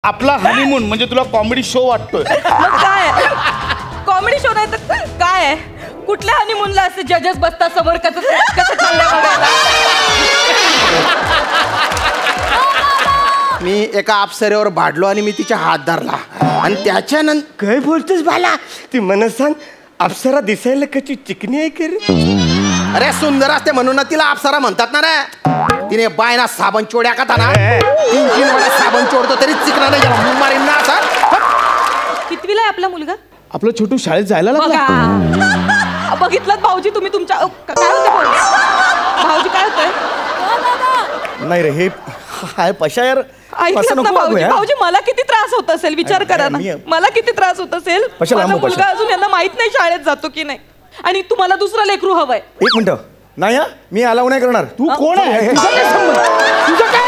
आपला हनीमून म्हणजे तुला कॉमेडी शो वाटतोय? मग काय कॉमेडी शो नाही तर काय आहे? कुठल्या हनीमूनला असे जजेस बसतात समोर कसं कसं चाललंय बघायला? मी एका अप्सरेवर भाडलो आणि मी तिचा हात धरला आणि त्याच्यानंतर काय बोलतोस बाला? ती मला सांग, अप्सरा दिसायला कशी चिकनी आहे की रे? अरे सुंदर असते म्हणून ना तिला अप्सरा म्हणतात ना रे. तिने बायना साबण चोड्या का ना 3-3 वेळा साबण चोडतो तरी चिकना नाही गेला मारीन ना आता. कितवीला आहे आपला मुलगा? आपलं छोटू शाळेत जायला लागला. बघा बघितलं भाऊजी तुम्ही तुमच्या काय होतं भाऊजी काय होतंय? नाही रे, हे हाय पशा यार. ऐकलंत ना भाऊजी? भाऊजी मला किती त्रास होत असेल विचार करा ना. मला किती त्रास होत असेल. माझा मुलगा अजून यांना माहित नाही शाळेत जातो की नाही आणि तुम्हाला दुसरं लेकरू हवंय. एक मिनिट नाही, मी अलाव नाही करणार. तू कोण आहे? तुझा काय संबंध? तुझा काय